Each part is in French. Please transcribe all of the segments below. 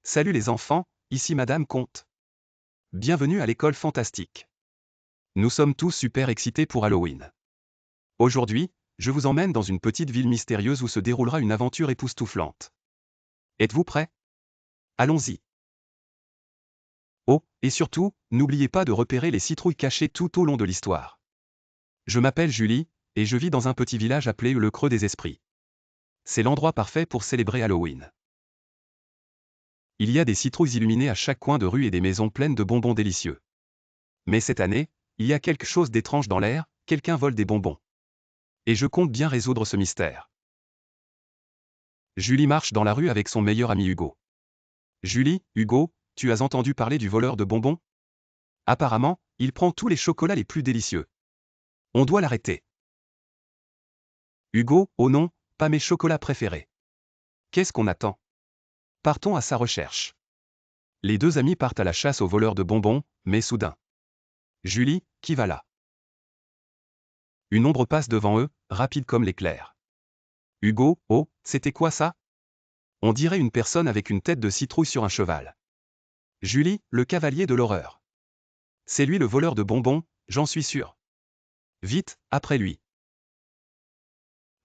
Salut les enfants, ici Madame Comte. Bienvenue à l'école fantastique. Nous sommes tous super excités pour Halloween. Aujourd'hui, je vous emmène dans une petite ville mystérieuse où se déroulera une aventure époustouflante. Êtes-vous prêts? Allons-y. Oh, et surtout, n'oubliez pas de repérer les citrouilles cachées tout au long de l'histoire. Je m'appelle Julie, et je vis dans un petit village appelé le Creux des Esprits. C'est l'endroit parfait pour célébrer Halloween. Il y a des citrouilles illuminées à chaque coin de rue et des maisons pleines de bonbons délicieux. Mais cette année, il y a quelque chose d'étrange dans l'air, quelqu'un vole des bonbons. Et je compte bien résoudre ce mystère. Julie marche dans la rue avec son meilleur ami Hugo. Julie, Hugo, tu as entendu parler du voleur de bonbons? Apparemment, il prend tous les chocolats les plus délicieux. On doit l'arrêter. Hugo, oh non, pas mes chocolats préférés. Qu'est-ce qu'on attend? Partons à sa recherche. Les deux amis partent à la chasse au voleur de bonbons, mais soudain. Julie, qui va là? Une ombre passe devant eux, rapide comme l'éclair. Hugo, oh, c'était quoi ça? On dirait une personne avec une tête de citrouille sur un cheval. Julie, le cavalier de l'horreur. C'est lui le voleur de bonbons, j'en suis sûr. Vite, après lui.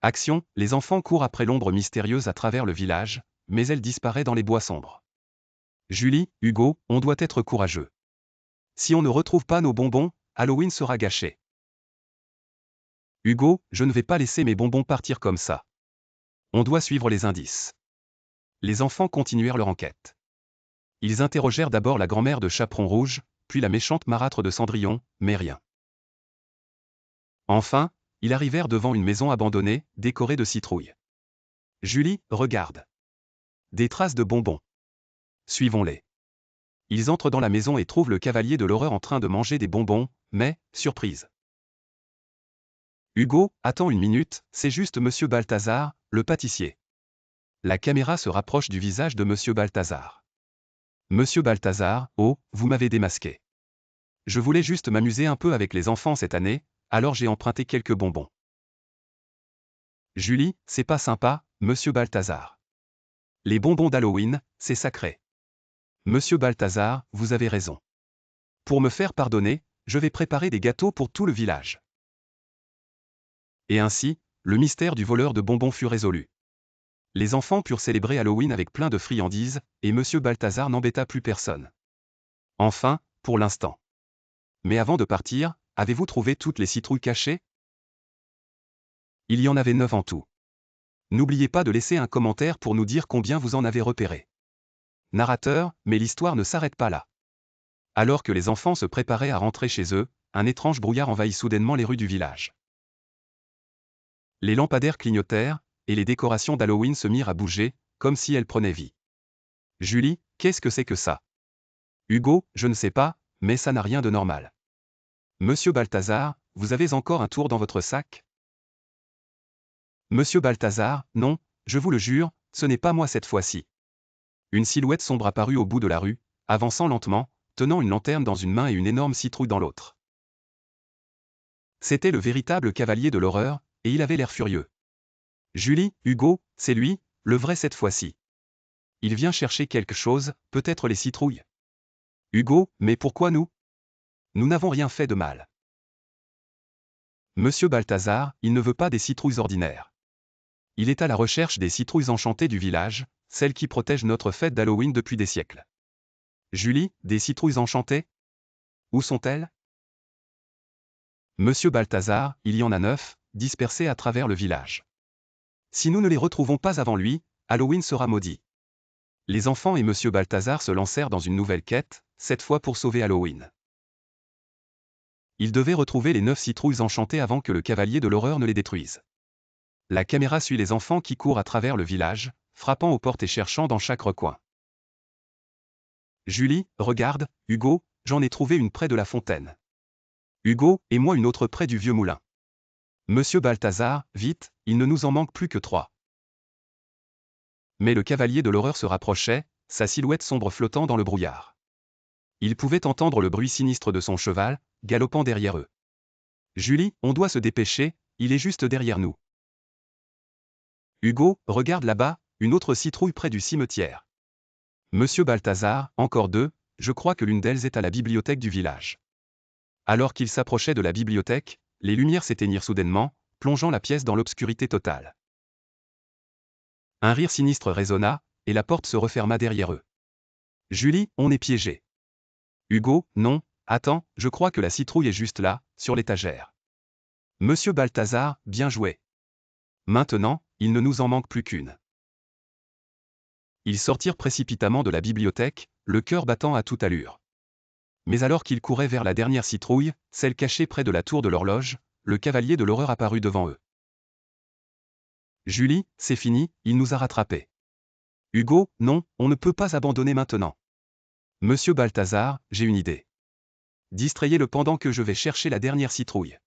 Action, les enfants courent après l'ombre mystérieuse à travers le village, mais elle disparaît dans les bois sombres. Julie, Hugo, on doit être courageux. Si on ne retrouve pas nos bonbons, Halloween sera gâché. Hugo, je ne vais pas laisser mes bonbons partir comme ça. On doit suivre les indices. Les enfants continuèrent leur enquête. Ils interrogèrent d'abord la grand-mère de Chaperon Rouge, puis la méchante marâtre de Cendrillon, mais rien. Enfin, ils arrivèrent devant une maison abandonnée, décorée de citrouilles. Julie, regarde. Des traces de bonbons. Suivons-les. Ils entrent dans la maison et trouvent le cavalier de l'horreur en train de manger des bonbons, mais, surprise. Hugo, attends une minute, c'est juste Monsieur Balthazar, le pâtissier. La caméra se rapproche du visage de Monsieur Balthazar. Monsieur Balthazar, oh, vous m'avez démasqué. Je voulais juste m'amuser un peu avec les enfants cette année, alors j'ai emprunté quelques bonbons. Julie, c'est pas sympa, Monsieur Balthazar. Les bonbons d'Halloween, c'est sacré. Monsieur Balthazar, vous avez raison. Pour me faire pardonner, je vais préparer des gâteaux pour tout le village. Et ainsi, le mystère du voleur de bonbons fut résolu. Les enfants purent célébrer Halloween avec plein de friandises, et Monsieur Balthazar n'embêta plus personne. Enfin, pour l'instant. Mais avant de partir, avez-vous trouvé toutes les citrouilles cachées? Il y en avait 9 en tout. N'oubliez pas de laisser un commentaire pour nous dire combien vous en avez repéré. Narrateur, mais l'histoire ne s'arrête pas là. Alors que les enfants se préparaient à rentrer chez eux, un étrange brouillard envahit soudainement les rues du village. Les lampadaires clignotèrent, et les décorations d'Halloween se mirent à bouger, comme si elles prenaient vie. Julie, qu'est-ce que c'est que ça? Hugo, je ne sais pas, mais ça n'a rien de normal. Monsieur Balthazar, vous avez encore un tour dans votre sac? Monsieur Balthazar, non, je vous le jure, ce n'est pas moi cette fois-ci. Une silhouette sombre apparut au bout de la rue, avançant lentement, tenant une lanterne dans une main et une énorme citrouille dans l'autre. C'était le véritable cavalier de l'horreur, et il avait l'air furieux. Julie, Hugo, c'est lui, le vrai cette fois-ci. Il vient chercher quelque chose, peut-être les citrouilles. Hugo, mais pourquoi nous? Nous n'avons rien fait de mal. Monsieur Balthazar, il ne veut pas des citrouilles ordinaires. Il est à la recherche des citrouilles enchantées du village, celles qui protègent notre fête d'Halloween depuis des siècles. Julie, des citrouilles enchantées? Où sont-elles? Monsieur Balthazar, il y en a 9, dispersées à travers le village. Si nous ne les retrouvons pas avant lui, Halloween sera maudit. Les enfants et Monsieur Balthazar se lancèrent dans une nouvelle quête, cette fois pour sauver Halloween. Ils devaient retrouver les 9 citrouilles enchantées avant que le cavalier de l'horreur ne les détruise. La caméra suit les enfants qui courent à travers le village, frappant aux portes et cherchant dans chaque recoin. Julie, regarde, Hugo, j'en ai trouvé une près de la fontaine. Hugo, et moi une autre près du vieux moulin. Monsieur Balthazar, vite, il ne nous en manque plus que 3. Mais le cavalier de l'horreur se rapprochait, sa silhouette sombre flottant dans le brouillard. Ils pouvaient entendre le bruit sinistre de son cheval, galopant derrière eux. Julie, on doit se dépêcher, il est juste derrière nous. Hugo, regarde là-bas, une autre citrouille près du cimetière. Monsieur Balthazar, encore deux, je crois que l'une d'elles est à la bibliothèque du village. Alors qu'il s'approchait de la bibliothèque, les lumières s'éteignirent soudainement, plongeant la pièce dans l'obscurité totale. Un rire sinistre résonna, et la porte se referma derrière eux. Julie, on est piégé. Hugo, non, attends, je crois que la citrouille est juste là, sur l'étagère. Monsieur Balthazar, bien joué. Maintenant, il ne nous en manque plus qu'une. Ils sortirent précipitamment de la bibliothèque, le cœur battant à toute allure. Mais alors qu'ils couraient vers la dernière citrouille, celle cachée près de la tour de l'horloge, le cavalier de l'horreur apparut devant eux. Julie, c'est fini, il nous a rattrapés. Hugo, non, on ne peut pas abandonner maintenant. Monsieur Balthazar, j'ai une idée. Distrayez-le pendant que je vais chercher la dernière citrouille.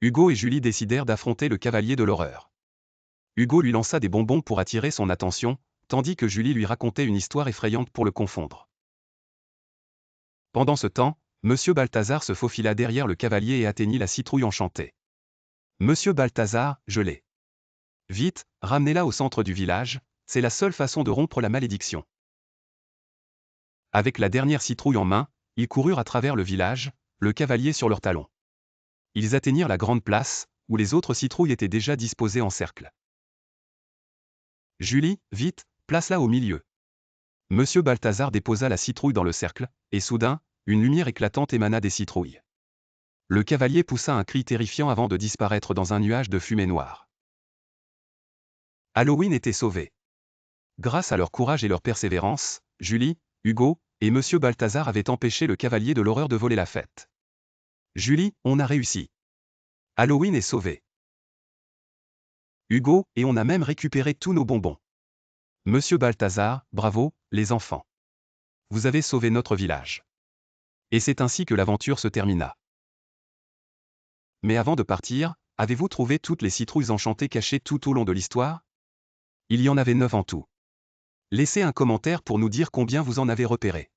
Hugo et Julie décidèrent d'affronter le cavalier de l'horreur. Hugo lui lança des bonbons pour attirer son attention, tandis que Julie lui racontait une histoire effrayante pour le confondre. Pendant ce temps, Monsieur Balthazar se faufila derrière le cavalier et atteignit la citrouille enchantée. Monsieur Balthazar, je l'ai. Vite, ramenez-la au centre du village, c'est la seule façon de rompre la malédiction. Avec la dernière citrouille en main, ils coururent à travers le village, le cavalier sur leurs talons. Ils atteignirent la grande place, où les autres citrouilles étaient déjà disposées en cercle. Julie, vite, place-la au milieu. Monsieur Balthazar déposa la citrouille dans le cercle, et soudain, une lumière éclatante émana des citrouilles. Le cavalier poussa un cri terrifiant avant de disparaître dans un nuage de fumée noire. Halloween était sauvé. Grâce à leur courage et leur persévérance, Julie, Hugo, et Monsieur Balthazar avaient empêché le cavalier de l'horreur de voler la fête. Julie, on a réussi. Halloween est sauvé. Hugo, et on a même récupéré tous nos bonbons. Monsieur Balthazar, bravo, les enfants. Vous avez sauvé notre village. Et c'est ainsi que l'aventure se termina. Mais avant de partir, avez-vous trouvé toutes les citrouilles enchantées cachées tout au long de l'histoire? Il y en avait 9 en tout. Laissez un commentaire pour nous dire combien vous en avez repéré.